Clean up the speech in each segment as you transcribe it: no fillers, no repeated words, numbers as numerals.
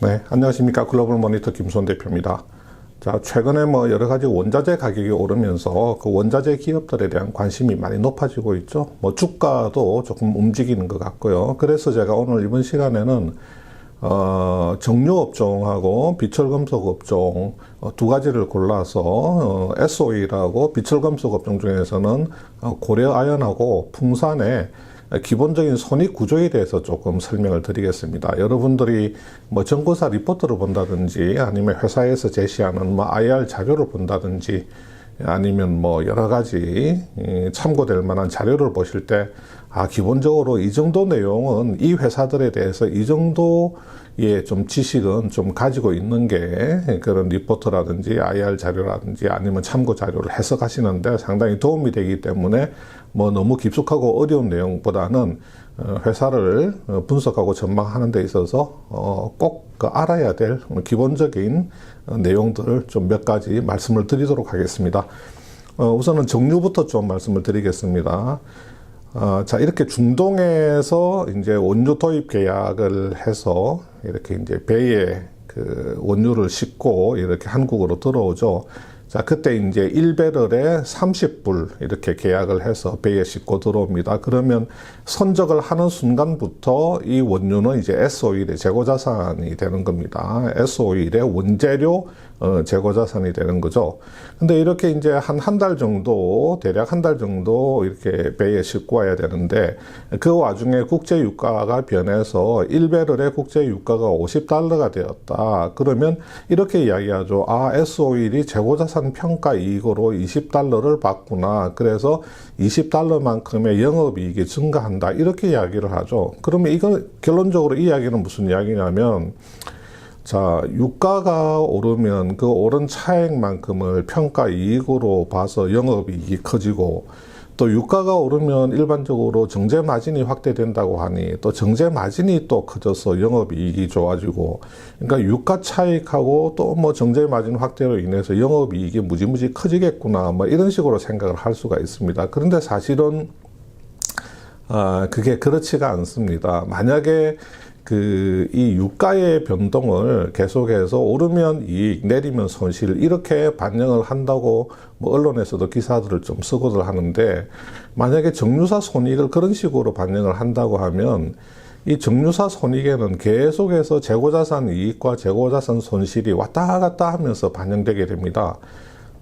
네, 안녕하십니까. 글로벌 모니터 김수원 대표입니다. 자, 최근에 여러 가지 원자재 가격이 오르면서 그 원자재 기업들에 대한 관심이 많이 높아지고 있죠. 주가도 조금 움직이는 것 같고요. 그래서 제가 오늘 이번 시간에는 정유업종하고 비철금속업종 두 가지를 골라서 SOE라고 비철금속업종 중에서는 고려아연하고 풍산의 기본적인 손익 구조에 대해서 조금 설명을 드리겠습니다. 여러분들이 정보사 리포트를 본다든지 아니면 회사에서 제시하는 IR 자료를 본다든지 아니면 여러 가지 참고될 만한 자료를 보실 때 기본적으로 이 정도 내용은 이 회사들에 대해서 이 정도의 좀 지식은 좀 가지고 있는 게 그런 리포트라든지 IR 자료라든지 아니면 참고 자료를 해석하시는데 상당히 도움이 되기 때문에 너무 깊숙하고 어려운 내용보다는 회사를 분석하고 전망하는 데 있어서 꼭 알아야 될 기본적인 내용들을 좀 몇 가지 말씀을 드리도록 하겠습니다. 우선은 정유부터 좀 말씀을 드리겠습니다. 자, 이렇게 중동에서 이제 원유 도입 계약을 해서 이렇게 이제 배에 그 원유를 싣고 이렇게 한국으로 들어오죠. 자, 그때 이제 1배럴에 30불 이렇게 계약을 해서 배에 싣고 들어옵니다. 그러면 선적을 하는 순간부터 이 원유는 이제 S-오일의 재고자산이 되는 겁니다. S-오일의 원재료 재고자산이 되는 거죠. 근데 이렇게 이제 한 달 정도, 대략 한 달 정도 이렇게 배에 싣고 와야 되는데 그 와중에 국제 유가가 변해서 1배럴의 국제 유가가 $50가 되었다. 그러면 이렇게 이야기하죠. S-오일이 재고자산 평가 이익으로 $20를 받구나. 그래서 $20만큼의 영업이익이 증가한다. 이렇게 이야기를 하죠. 그러면 이건 결론적으로 이 이야기는 무슨 이야기냐면 자, 유가가 오르면 그 오른 차액만큼을 평가 이익으로 봐서 영업이익이 커지고 또 유가가 오르면 일반적으로 정제 마진이 확대된다고 하니 또 정제 마진이 또 커져서 영업이익이 좋아지고 그러니까 유가 차익하고 또 정제 마진 확대로 인해서 영업이익이 무지무지 커지겠구나 이런 식으로 생각을 할 수가 있습니다. 그런데 사실은 그게 그렇지가 않습니다. 만약에 이 유가의 변동을 계속해서 오르면 이익, 내리면 손실 이렇게 반영을 한다고 언론에서도 기사들을 좀 쓰고들 하는데 만약에 정유사 손익을 그런 식으로 반영을 한다고 하면 이 정유사 손익에는 계속해서 재고자산 이익과 재고자산 손실이 왔다 갔다 하면서 반영되게 됩니다.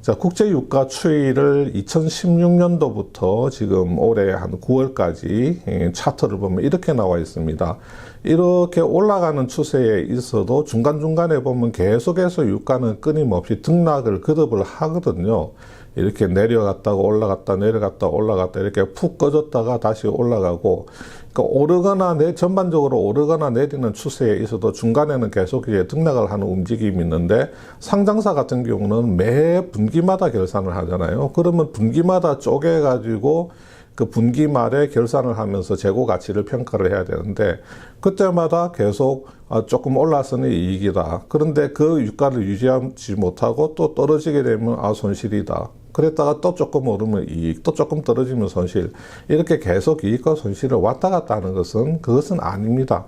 자, 국제유가 추이를 2016년도부터 지금 올해 한 9월까지 차트를 보면 이렇게 나와 있습니다. 이렇게 올라가는 추세에 있어도 중간중간에 보면 계속해서 유가는 끊임없이 등락을 거듭을 하거든요. 이렇게 내려갔다가 올라갔다 내려갔다 올라갔다 이렇게 푹 꺼졌다가 다시 올라가고 그러니까 전반적으로 오르거나 내리는 추세에 있어도 중간에는 계속 이제 등락을 하는 움직임이 있는데 상장사 같은 경우는 매 분기마다 결산을 하잖아요. 그러면 분기마다 쪼개가지고 그 분기 말에 결산을 하면서 재고 가치를 평가를 해야 되는데 그때마다 계속 조금 올랐으니 이익이다. 그런데 그 유가를 유지하지 못하고 또 떨어지게 되면 손실이다. 그랬다가 또 조금 오르면 이익, 또 조금 떨어지면 손실. 이렇게 계속 이익과 손실을 왔다 갔다 하는 그것은 아닙니다.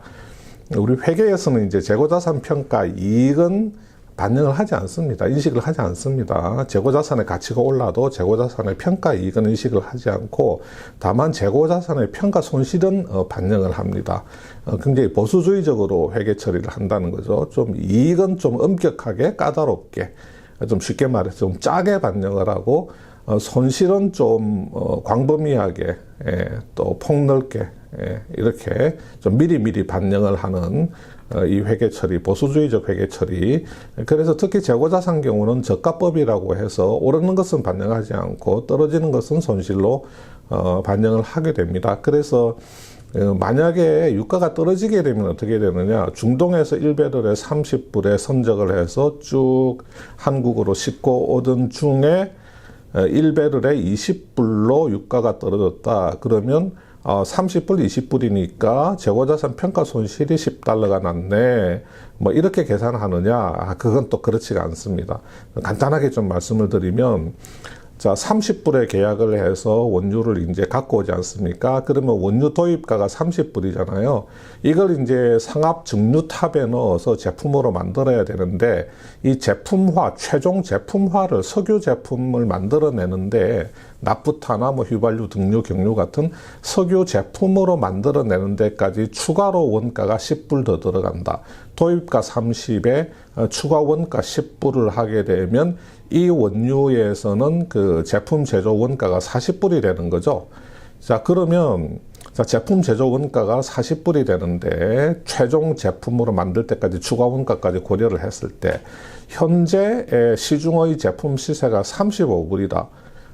우리 회계에서는 이제 재고자산 평가 이익은 반영을 하지 않습니다. 인식을 하지 않습니다. 재고자산의 가치가 올라도 재고자산의 평가 이익은 인식을 하지 않고 다만 재고자산의 평가 손실은 반영을 합니다. 굉장히 보수주의적으로 회계 처리를 한다는 거죠. 좀 이익은 좀 엄격하게 까다롭게 좀 쉽게 말해서 좀 짜게 반영을 하고 손실은 좀 광범위하게 또 폭넓게 이렇게 좀 미리미리 반영을 하는 이 회계 처리, 보수주의적 회계 처리. 그래서 특히 재고자산 경우는 저가법이라고 해서 오르는 것은 반영하지 않고 떨어지는 것은 손실로 반영을 하게 됩니다. 그래서 만약에 유가가 떨어지게 되면 어떻게 되느냐. 중동에서 1배럴에 30불에 선적을 해서 쭉 한국으로 싣고 오던 중에 1배럴에 20불로 유가가 떨어졌다. 그러면 30불, 20불이니까 재고자산 평가 손실이 $10가 났네. 이렇게 계산하느냐? 그건 또 그렇지가 않습니다. 간단하게 좀 말씀을 드리면 자, 30불에 계약을 해서 원유를 이제 갖고 오지 않습니까? 그러면 원유 도입가가 30불이잖아요. 이걸 이제 상압 증류탑에 넣어서 제품으로 만들어야 되는데, 이 제품화, 최종 제품화를, 석유 제품을 만들어내는데, 납부타나 뭐 휘발유, 등유, 경유 같은 석유 제품으로 만들어내는 데까지 추가로 원가가 10불 더 들어간다. 도입가 30에 추가 원가 10불을 하게 되면 이 원유에서는 그 제품 제조 원가가 40불이 되는 거죠. 자, 그러면 제품 제조 원가가 40불이 되는데 최종 제품으로 만들 때까지 추가 원가까지 고려를 했을 때 현재 시중의 제품 시세가 35불이다.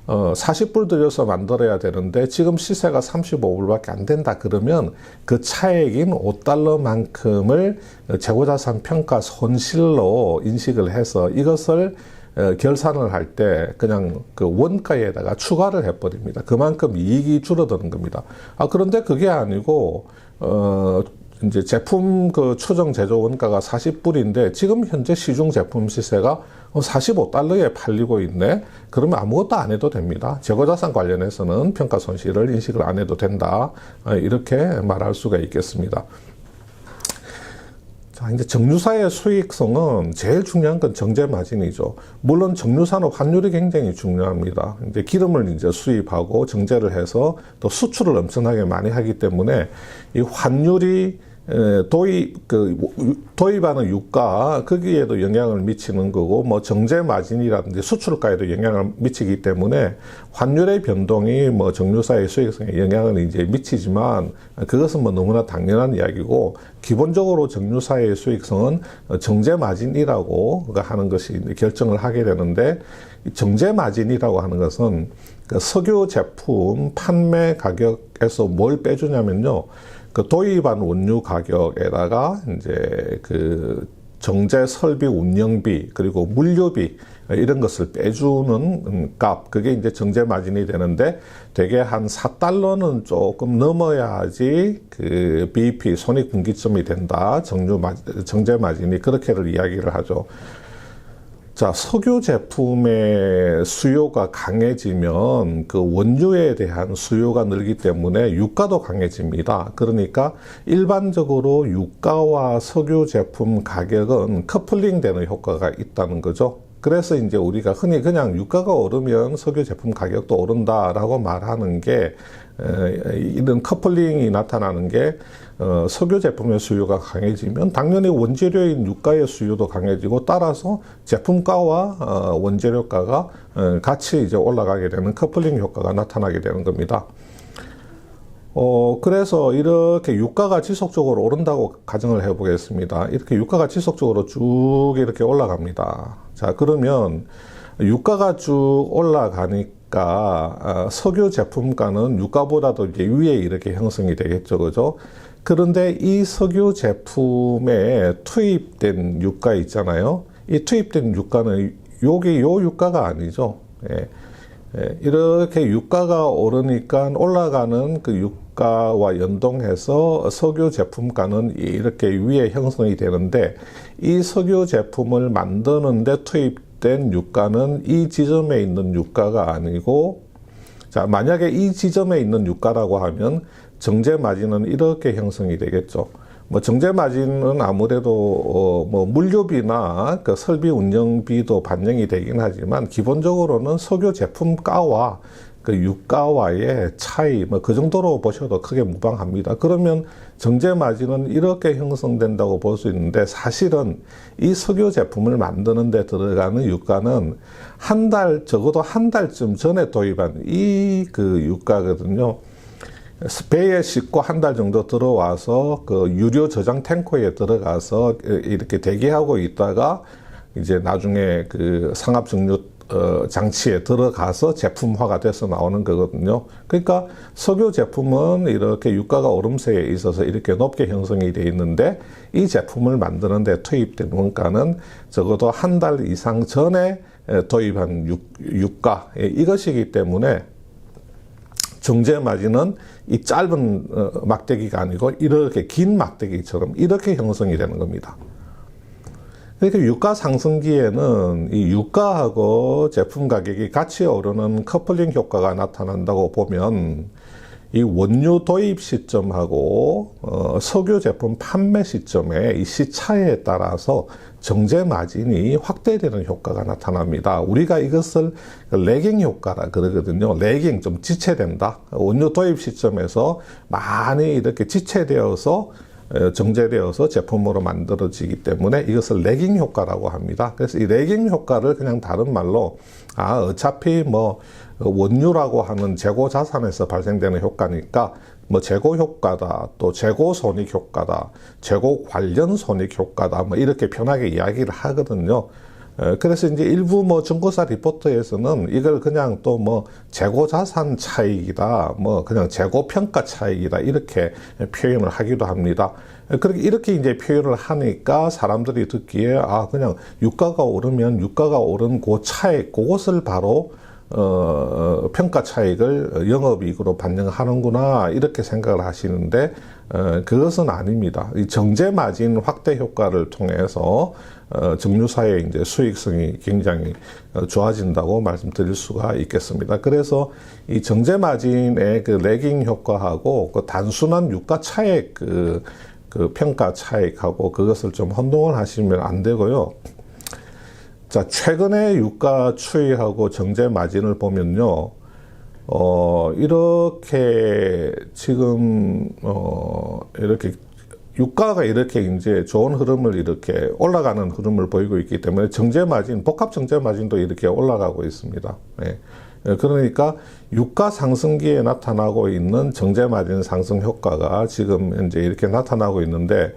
40불 들여서 만들어야 되는데 지금 시세가 35불밖에 안 된다 그러면 그 차액인 5달러만큼을 재고자산 평가 손실로 인식을 해서 이것을 결산을 할 때 그냥 그 원가에다가 추가를 해버립니다. 그만큼 이익이 줄어드는 겁니다. 그런데 그게 아니고 이제 제품 그 추정 제조 원가가 40불인데 지금 현재 시중 제품 시세가 45달러에 팔리고 있네. 그러면 아무것도 안 해도 됩니다. 재고자산 관련해서는 평가 손실을 인식을 안 해도 된다. 이렇게 말할 수가 있겠습니다. 자, 이제 정유사의 수익성은 제일 중요한 건 정제 마진이죠. 물론 정유사는 환율이 굉장히 중요합니다. 이제 기름을 이제 수입하고 정제를 해서 또 수출을 엄청나게 많이 하기 때문에 이 환율이 도입하는 유가, 거기에도 영향을 미치는 거고, 뭐, 정제 마진이라든지 수출가에도 영향을 미치기 때문에, 환율의 변동이 뭐, 정유사의 수익성에 영향을 이제 미치지만, 그것은 뭐, 너무나 당연한 이야기고, 기본적으로 정유사의 수익성은 정제 마진이라고 하는 것이 결정을 하게 되는데, 정제 마진이라고 하는 것은 그 석유 제품 판매 가격에서 뭘 빼주냐면요. 그 도입한 원유 가격에다가 이제 그 정제 설비 운영비 그리고 물류비 이런 것을 빼주는 값, 그게 이제 정제 마진이 되는데 되게 한 4달러는 조금 넘어야지 그 BEP 손익분기점이 된다. 정제 마진이 그렇게를 이야기를 하죠. 자, 석유 제품의 수요가 강해지면 그 원유에 대한 수요가 늘기 때문에 유가도 강해집니다. 그러니까 일반적으로 유가와 석유 제품 가격은 커플링 되는 효과가 있다는 거죠. 그래서 이제 우리가 흔히 그냥 유가가 오르면 석유 제품 가격도 오른다라고 말하는 게 이런 커플링이 나타나는 게 석유 제품의 수요가 강해지면 당연히 원재료인 유가의 수요도 강해지고 따라서 제품가와 원재료가가 같이 이제 올라가게 되는 커플링 효과가 나타나게 되는 겁니다. 그래서 이렇게 유가가 지속적으로 오른다고 가정을 해 보겠습니다. 이렇게 유가가 지속적으로 쭉 이렇게 올라갑니다. 자, 그러면 유가가 쭉 올라가니까 석유 제품가는 유가보다도 이제 위에 이렇게 형성이 되겠죠, 그죠? 그런데 이 석유 제품에 투입된 유가 있잖아요. 이 투입된 유가는 요게 요 유가가 아니죠. 이렇게 유가가 오르니까 올라가는 그 유가와 연동해서 석유 제품가는 이렇게 위에 형성이 되는데 이 석유 제품을 만드는데 투입된 유가는 이 지점에 있는 유가가 아니고, 자, 만약에 이 지점에 있는 유가라고 하면 정제 마진은 이렇게 형성이 되겠죠. 뭐 정제 마진은 아무래도 뭐 물류비나 그 설비 운영비도 반영이 되긴 하지만 기본적으로는 석유 제품가와 그 유가와의 차이 뭐 그 정도로 보셔도 크게 무방합니다. 그러면 정제 마진은 이렇게 형성된다고 볼 수 있는데 사실은 이 석유 제품을 만드는 데 들어가는 유가는 적어도 한 달쯤 전에 도입한 이 그 유가거든요. 배에 싣고 한 달 정도 들어와서 그 유료 저장 탱커에 들어가서 이렇게 대기하고 있다가 이제 나중에 그 상압 증류 장치에 들어가서 제품화가 돼서 나오는 거거든요. 그러니까 석유 제품은 이렇게 유가가 오름세에 있어서 이렇게 높게 형성이 되어 있는데 이 제품을 만드는 데 투입된 원가는 적어도 한 달 이상 전에 도입한 유가 이것이기 때문에 정제 마진은 이 짧은 막대기가 아니고 이렇게 긴 막대기처럼 이렇게 형성이 되는 겁니다. 그러니까 유가 상승기에는 이 유가하고 제품 가격이 같이 오르는 커플링 효과가 나타난다고 보면 이 원유 도입 시점하고 석유 제품 판매 시점의 이 시차에 따라서 정제 마진이 확대되는 효과가 나타납니다. 우리가 이것을 레깅 효과라 그러거든요. 레깅, 좀 지체된다. 원유 도입 시점에서 많이 이렇게 지체되어서 정제되어서 제품으로 만들어지기 때문에 이것을 레깅 효과라고 합니다. 그래서 이 레깅 효과를 그냥 다른 말로 어차피 뭐 원유라고 하는 재고 자산에서 발생되는 효과니까 뭐 재고 효과다, 또 재고 손익 효과다, 재고 관련 손익 효과다, 뭐 이렇게 편하게 이야기를 하거든요. 그래서 이제 일부 뭐 증거사 리포트에서는 이걸 그냥 또 뭐 재고 자산 차익이다, 뭐 그냥 재고 평가 차익이다, 이렇게 표현을 하기도 합니다. 그렇게 이렇게 이제 표현을 하니까 사람들이 듣기에 그냥 유가가 오르면 유가가 오른 그 차익, 그것을 바로 평가 차익을 영업이익으로 반영하는구나, 이렇게 생각을 하시는데, 그것은 아닙니다. 이 정제 마진 확대 효과를 통해서 정유사의 이제 수익성이 굉장히 좋아진다고 말씀드릴 수가 있겠습니다. 그래서 이 정제 마진의 그 레깅 효과하고 그 단순한 유가 차익, 그 평가 차익하고 그것을 좀 혼동을 하시면 안 되고요. 자, 최근에 유가 추이하고 정제 마진을 보면요, 이렇게 지금, 이렇게 유가가 이렇게 이제 좋은 흐름을 이렇게 올라가는 흐름을 보이고 있기 때문에 정제 마진, 복합 정제 마진도 이렇게 올라가고 있습니다. 네. 그러니까 유가 상승기에 나타나고 있는 정제 마진 상승 효과가 지금 이제 이렇게 나타나고 있는데,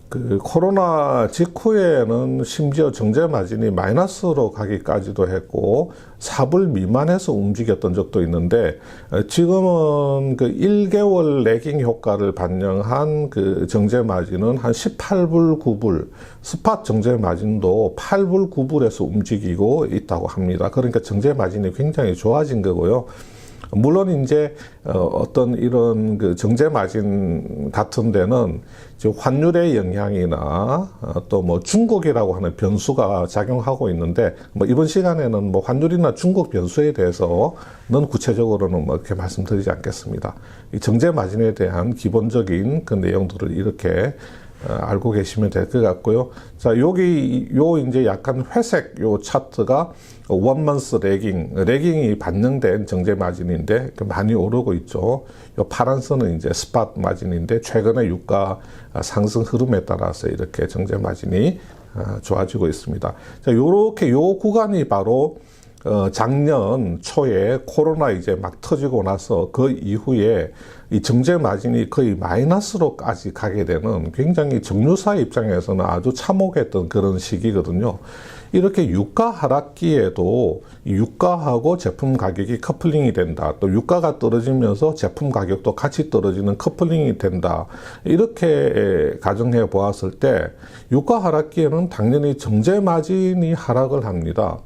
그 코로나 직후에는 심지어 정제 마진이 마이너스로 가기까지도 했고 4불 미만에서 움직였던 적도 있는데, 지금은 그 1개월 레깅 효과를 반영한 그 정제 마진은 한 18불, 9불, 스팟 정제 마진도 8불, 9불에서 움직이고 있다고 합니다. 그러니까 정제 마진이 굉장히 좋아진 거고요. 물론 이제 어떤 이런 그 정제 마진 같은 데는 환율의 영향이나 또 뭐 중국이라고 하는 변수가 작용하고 있는데, 뭐 이번 시간에는 뭐 환율이나 중국 변수에 대해서는 구체적으로는 뭐 이렇게 말씀드리지 않겠습니다. 이 정제 마진에 대한 기본적인 그 내용들을 이렇게 알고 계시면 될 것 같고요. 자, 여기 이제 약간 회색 요 차트가 원먼스 레깅이 반영된 정제 마진인데 많이 오르고 있죠. 요 파란 선은 이제 스팟 마진인데 최근에 유가 상승 흐름에 따라서 이렇게 정제 마진이 좋아지고 있습니다. 자, 요렇게 요 구간이 바로 작년 초에 코로나 이제 막 터지고 나서 그 이후에 이 정제 마진이 거의 마이너스로까지 가게 되는, 굉장히 정유사 입장에서는 아주 참혹했던 그런 시기거든요. 이렇게 유가 하락기에도 유가하고 제품 가격이 커플링이 된다. 또 유가가 떨어지면서 제품 가격도 같이 떨어지는 커플링이 된다. 이렇게 가정해 보았을 때 유가 하락기에는 당연히 정제 마진이 하락을 합니다.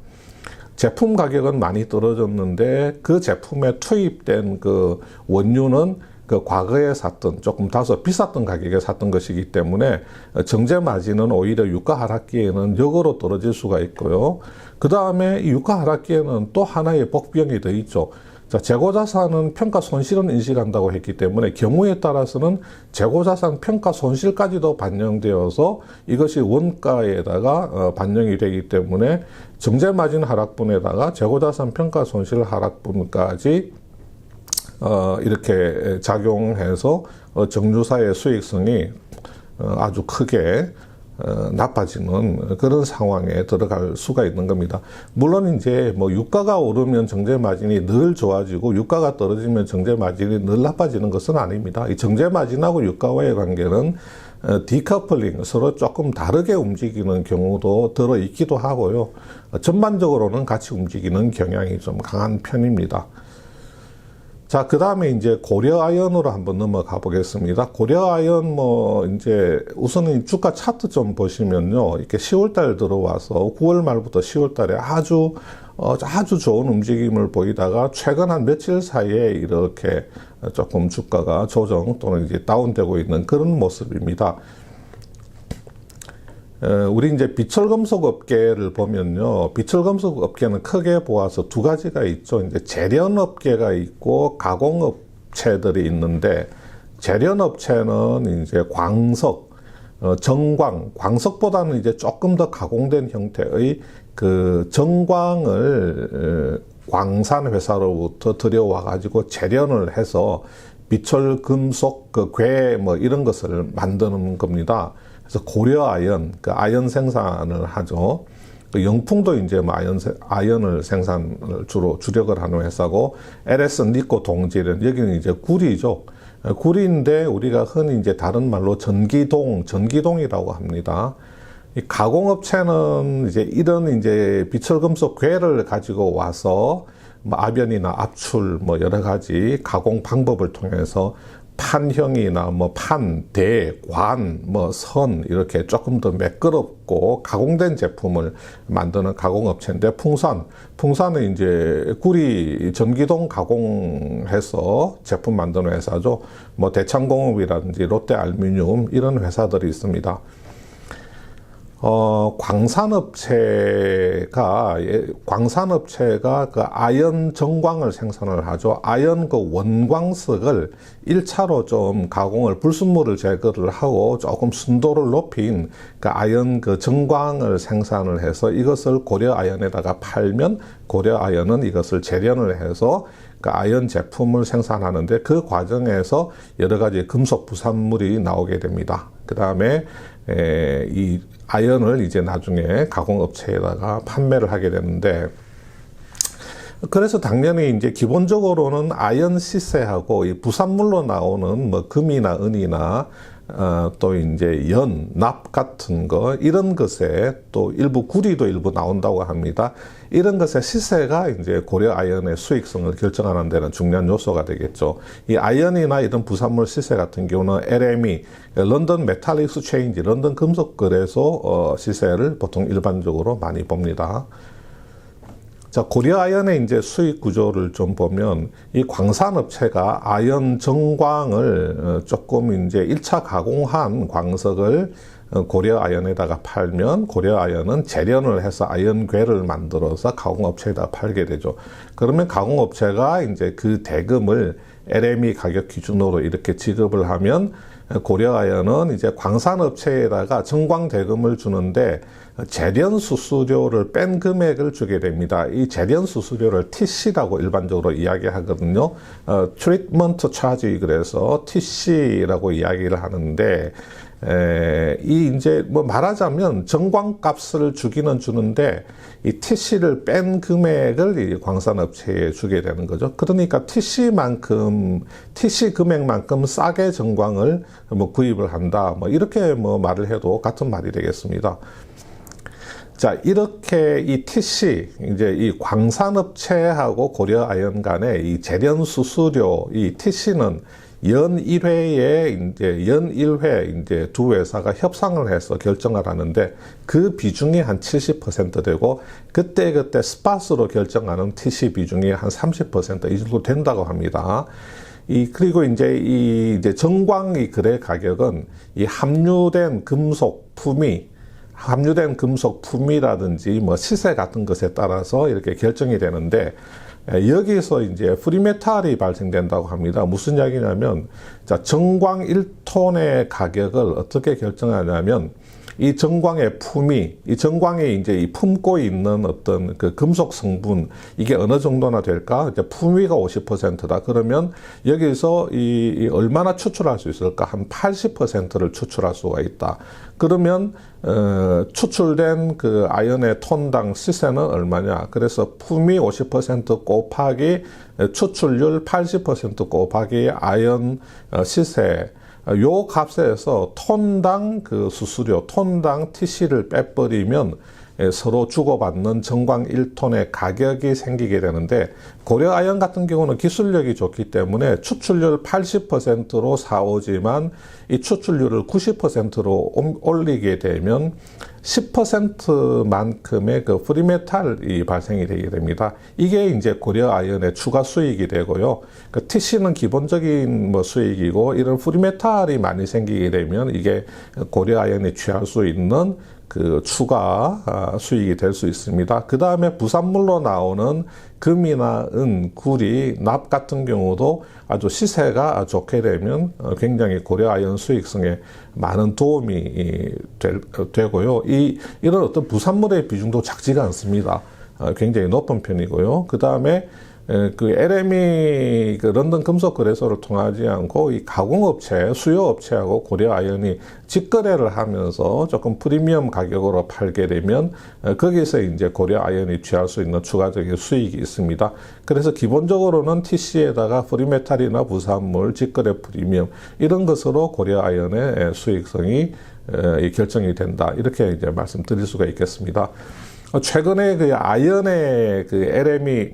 제품 가격은 많이 떨어졌는데 그 제품에 투입된 그 원유는 그 과거에 샀던 조금 다소 비쌌던 가격에 샀던 것이기 때문에 정제 마진은 오히려 유가 하락기에는 역으로 떨어질 수가 있고요. 그 다음에 유가 하락기에는 또 하나의 복병이 더 있죠. 자, 재고자산은 평가 손실은 인식한다고 했기 때문에 경우에 따라서는 재고자산 평가 손실까지도 반영되어서 이것이 원가에다가 반영이 되기 때문에 정제마진 하락분에다가 재고자산 평가 손실 하락분까지 이렇게 작용해서 정유사의 수익성이 아주 크게 나빠지는 그런 상황에 들어갈 수가 있는 겁니다. 물론 이제 뭐 유가가 오르면 정제 마진이 늘 좋아지고 유가가 떨어지면 정제 마진이 늘 나빠지는 것은 아닙니다. 이 정제 마진하고 유가와의 관계는 디커플링, 서로 조금 다르게 움직이는 경우도 들어 있기도 하고요. 전반적으로는 같이 움직이는 경향이 좀 강한 편입니다. 자, 그 다음에 이제 고려아연으로 한번 넘어가 보겠습니다. 고려아연 이제 우선은 주가 차트 좀 보시면요. 이렇게 10월달 들어와서 9월 말부터 10월달에 아주 좋은 움직임을 보이다가 최근 한 며칠 사이에 이렇게 조금 주가가 조정 또는 이제 다운되고 있는 그런 모습입니다. 우리 이제 비철금속 업계를 보면요. 비철금속 업계는 크게 보아서 두 가지가 있죠. 이제 재련업계가 있고 가공업체들이 있는데, 재련업체는 이제 광석, 정광, 광석보다는 이제 조금 더 가공된 형태의 그 정광을 광산 회사로부터 들여와 가지고 재련을 해서 비철, 금속, 그 괴 뭐 이런 것을 만드는 겁니다. 그래서 고려 아연, 그 아연 생산을 하죠. 그 영풍도 이제 뭐 아연을 생산을 주로 주력을 하는 회사고, LS 니코 동질은 여기는 이제 구리죠. 구리인데 우리가 흔히 이제 다른 말로 전기동이라고 합니다. 이 가공업체는 이제 이런 이제 비철금속 괴를 가지고 와서 뭐 압연이나 압출 뭐 여러 가지 가공 방법을 통해서 판형이나 뭐 판, 대, 관, 뭐 선 이렇게 조금 더 매끄럽고 가공된 제품을 만드는 가공업체인데, 풍산은 이제 구리 전기동 가공해서 제품 만드는 회사죠. 뭐 대창공업이라든지 롯데알루미늄 이런 회사들이 있습니다. 광산업체가 그 아연 정광을 생산을 하죠. 아연 그 원광석을 1차로 좀 가공을, 불순물을 제거를 하고 조금 순도를 높인 그 아연 그 정광을 생산을 해서 이것을 고려아연에다가 팔면, 고려아연은 이것을 재련을 해서 그 아연 제품을 생산하는데, 그 과정에서 여러 가지 금속 부산물이 나오게 됩니다. 그 다음에 이 아연을 이제 나중에 가공업체에다가 판매를 하게 되는데, 그래서 당연히 이제 기본적으로는 아연 시세하고 이 부산물로 나오는 뭐 금이나 은이나 또 이제 연, 납 같은 거, 이런 것에 또 일부 구리도 일부 나온다고 합니다. 이런 것의 시세가 이제 고려 아연의 수익성을 결정하는 데는 중요한 요소가 되겠죠. 이 아연이나 이런 부산물 시세 같은 경우는 LME, 런던 메탈 익스체인지, 런던 금속 거래소 시세를 보통 일반적으로 많이 봅니다. 자, 고려 아연의 이제 수익 구조를 좀 보면, 이 광산업체가 아연 정광을 조금 이제 1차 가공한 광석을 고려 아연에다가 팔면, 고려 아연은 재련을 해서 아연괴를 만들어서 가공업체에다 팔게 되죠. 그러면 가공업체가 이제 그 대금을 LME 가격 기준으로 이렇게 지급을 하면, 고려 아연은 이제 광산업체에다가 정광 대금을 주는데, 재련 수수료를 뺀 금액을 주게 됩니다. 이 재련 수수료를 TC라고 일반적으로 이야기하거든요. 트리트먼트 차지, 그래서 TC라고 이야기를 하는데, 이 이제 뭐 말하자면 정광값을 주기는 주는데, 이 TC를 뺀 금액을 이 광산업체에 주게 되는 거죠. 그러니까 TC 금액만큼 싸게 정광을 뭐 구입을 한다, 뭐 이렇게 뭐 말을 해도 같은 말이 되겠습니다. 자, 이렇게 이 TC, 이제 이 광산업체하고 고려아연 간의 이 재련 수수료, 이 TC는 연 1회에 연 1회 이제 두 회사가 협상을 해서 결정을 하는데, 그 비중이 한 70% 되고, 그때 스팟으로 결정하는 TC 비중이 한 30% 이 정도 된다고 합니다. 그리고 이제 정광이 거래 가격은 이 함유된 금속 품이라든지 뭐 시세 같은 것에 따라서 이렇게 결정이 되는데, 여기서 이제 프리메탈이 발생된다고 합니다. 무슨 이야기냐면, 자, 정광 1톤의 가격을 어떻게 결정하냐면, 이 정광의 이 정광이 이제 이 품고 있는 어떤 그 금속 성분, 이게 어느 정도나 될까? 이제 품위가 50%다. 그러면 여기서 이 얼마나 추출할 수 있을까? 한 80%를 추출할 수가 있다. 그러면 추출된 그 아연의 톤당 시세는 얼마냐? 그래서 품위 50% 곱하기 추출률 80% 곱하기 아연 시세, 요 값에서 톤당 그 수수료, 톤당 TC를 빼버리면 서로 주고받는 정광 1톤의 가격이 생기게 되는데, 고려아연 같은 경우는 기술력이 좋기 때문에 추출률 80%로 사오지만 이 추출률을 90%로 올리게 되면 10%만큼의 그 프리메탈이 발생이 되게 됩니다. 이게 이제 고려아연의 추가 수익이 되고요. 그 TC는 기본적인 뭐 수익이고, 이런 프리메탈이 많이 생기게 되면 이게 고려아연이 취할 수 있는 그 추가 수익이 될 수 있습니다. 그 다음에 부산물로 나오는 금이나 은, 구리, 납 같은 경우도 아주 시세가 좋게 되면 굉장히 고려아연 수익성에 많은 도움이 되고요. 이런 어떤 부산물의 비중도 작지가 않습니다. 굉장히 높은 편이고요. 그 다음에 그 LME 그 런던 금속 거래소를 통하지 않고 이 가공업체, 수요업체하고 고려아연이 직거래를 하면서 조금 프리미엄 가격으로 팔게 되면 거기서 이제 고려아연이 취할 수 있는 추가적인 수익이 있습니다. 그래서 기본적으로는 TC에다가 프리메탈이나 부산물, 직거래 프리미엄 이런 것으로 고려아연의 수익성이 결정이 된다. 이렇게 이제 말씀드릴 수가 있겠습니다. 최근에 그 아연의 그 LME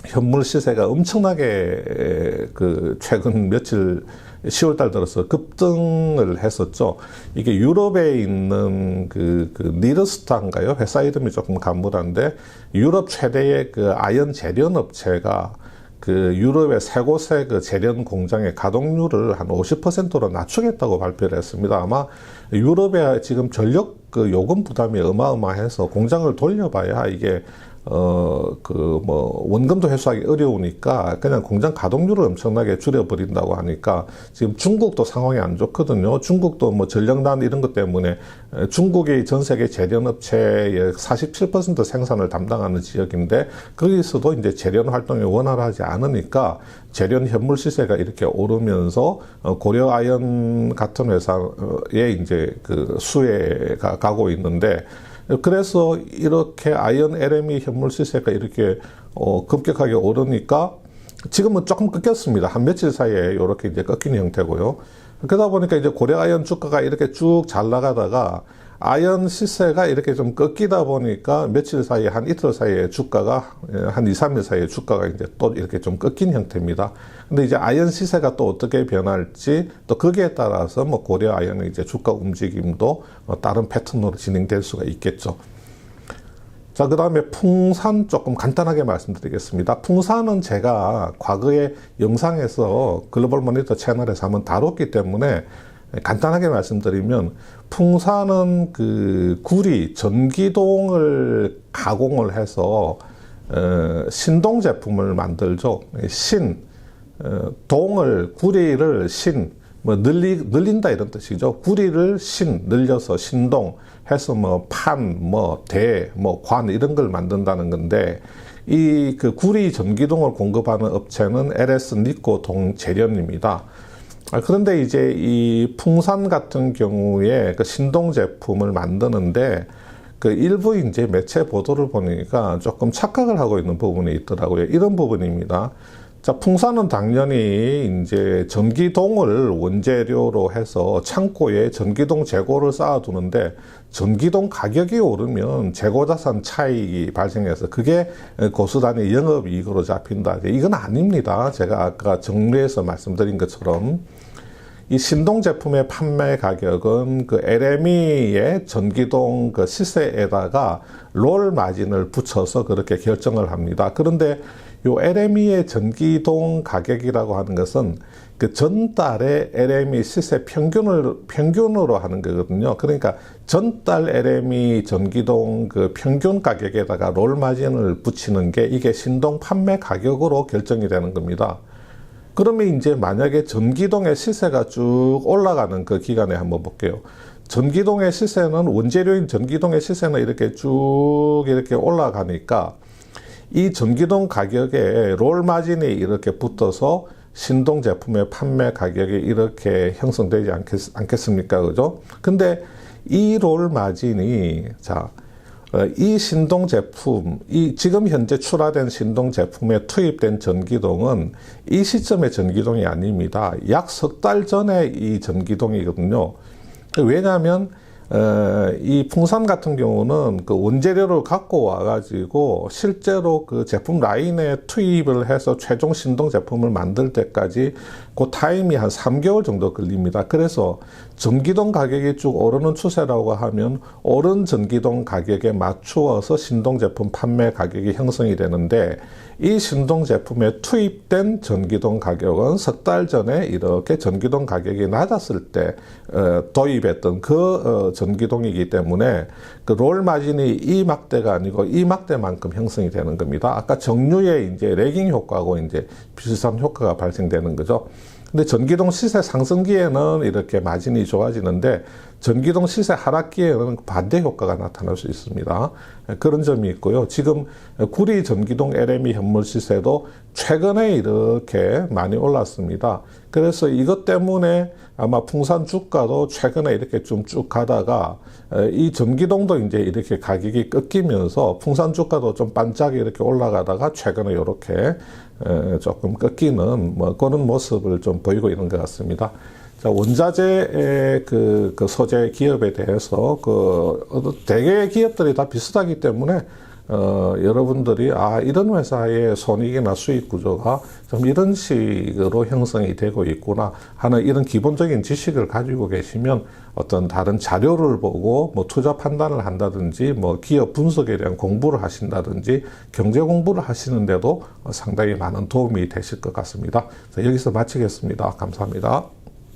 현물 시세가 엄청나게 그 최근 며칠 10월달 들어서 급등을 했었죠. 이게 유럽에 있는 그 니르스타인가요? 회사 이름이 조금 간물한데 유럽 최대의 그 아연 재련 업체가 그 유럽의 세 곳의 그 재련 공장의 가동률을 한 50%로 낮추겠다고 발표를 했습니다. 아마 유럽의 지금 전력 그 요금 부담이 어마어마해서 공장을 돌려봐야 이게 원금도 회수하기 어려우니까 그냥 공장 가동률을 엄청나게 줄여버린다고 하니까 지금 중국도 상황이 안 좋거든요. 중국도 뭐 전력난 이런 것 때문에 중국이 전 세계 재련업체의 47% 생산을 담당하는 지역인데 거기서도 이제 재련 활동이 원활하지 않으니까 재련 현물 시세가 이렇게 오르면서 고려아연 같은 회사에 이제 그 수혜가 가고 있는데 그래서 이렇게 아연 LME 현물 시세가 이렇게 급격하게 오르니까 지금은 조금 꺾였습니다. 한 며칠 사이에 이렇게 이제 꺾이는 형태고요. 그러다 보니까 이제 고려아연 주가가 이렇게 쭉 잘 나가다가 아연 시세가 이렇게 좀 꺾이다 보니까 며칠 사이에 한 이틀 사이에 주가가 한 2, 3일 사이에 주가가 이제 또 이렇게 좀 꺾인 형태입니다. 근데 이제 아연 시세가 또 어떻게 변할지 또 거기에 따라서 뭐 고려아연의 이제 주가 움직임도 다른 패턴으로 진행될 수가 있겠죠. 자, 그 다음에 풍산 조금 간단하게 말씀드리겠습니다. 풍산은 제가 과거에 영상에서 글로벌 모니터 채널에서 한번 다뤘기 때문에 간단하게 말씀드리면 풍산은 그 구리, 전기동을 가공을 해서 신동 제품을 만들죠. 동을, 구리를 늘린다 이런 뜻이죠. 구리를 늘려서 신동 해서 관 이런 걸 만든다는 건데 이 그 구리 전기동을 공급하는 업체는 LS 니코 동재련입니다. 그런데 이제 이 풍산 같은 경우에 그 신동 제품을 만드는데 그 일부 이제 매체 보도를 보니까 조금 착각을 하고 있는 부분이 있더라고요. 이런 부분입니다. 자, 풍산은 당연히 이제 전기동을 원재료로 해서 창고에 전기동 재고를 쌓아두는데 전기동 가격이 오르면 재고자산 차익이 발생해서 그게 고스란히 영업이익으로 잡힌다. 이건 아닙니다. 제가 아까 정리해서 말씀드린 것처럼 이 신동 제품의 판매 가격은 그 LME의 전기동 그 시세에다가 롤 마진을 붙여서 그렇게 결정을 합니다. 그런데 요 LME의 전기동 가격이라고 하는 것은 그 전달의 LME 시세 평균으로 하는 거거든요. 그러니까 전달 LME 전기동 그 평균 가격에다가 롤 마진을 붙이는 게 이게 신동 판매 가격으로 결정이 되는 겁니다. 그러면 이제 만약에 전기동의 시세가 쭉 올라가는 그 기간에 한번 볼게요. 전기동의 시세는 원재료인 전기동의 시세는 이렇게 쭉 이렇게 올라가니까 이 전기동 가격에 롤 마진이 이렇게 붙어서 신동 제품의 판매 가격이 이렇게 형성되지 않겠습니까? 그죠? 근데 이 롤 마진이 이 신동 제품, 지금 현재 출하된 신동 제품에 투입된 전기동은 이 시점의 전기동이 아닙니다. 약 석 달 전에 이 전기동이거든요. 왜냐하면 이 풍산 같은 경우는 그 원재료를 갖고 와가지고 실제로 그 제품 라인에 투입을 해서 최종 신동 제품을 만들 때까지 그 타임이 한 3개월 정도 걸립니다. 그래서 전기동 가격이 쭉 오르는 추세라고 하면 오른 전기동 가격에 맞추어서 신동 제품 판매 가격이 형성이 되는데 이 신동 제품에 투입된 전기동 가격은 석 달 전에 이렇게 전기동 가격이 낮았을 때 도입했던 그 전기동이기 때문에 그 롤 마진이 이 막대가 아니고 이 막대만큼 형성이 되는 겁니다. 아까 정류의 이제 레깅 효과하고 이제 비슷한 효과가 발생되는 거죠. 근데 전기동 시세 상승기에는 이렇게 마진이 좋아지는데 전기동 시세 하락기에는 반대 효과가 나타날 수 있습니다. 그런 점이 있고요. 지금 구리 전기동 LME 현물 시세도 최근에 이렇게 많이 올랐습니다. 그래서 이것 때문에 아마 풍산 주가도 최근에 이렇게 좀 쭉 가다가 이 전기동도 이제 이렇게 가격이 꺾이면서 풍산 주가도 좀 반짝 이렇게 올라가다가 최근에 이렇게 조금 꺾이는 뭐 그런 모습을 좀 보이고 있는 것 같습니다. 자, 원자재 그 소재 기업에 대해서 대개 기업들이 다 비슷하기 때문에 여러분들이 이런 회사의 손익이나 수익 구조가 좀 이런 식으로 형성이 되고 있구나 하는 이런 기본적인 지식을 가지고 계시면 어떤 다른 자료를 보고 뭐 투자 판단을 한다든지 뭐 기업 분석에 대한 공부를 하신다든지 경제 공부를 하시는데도 상당히 많은 도움이 되실 것 같습니다. 자, 여기서 마치겠습니다. 감사합니다.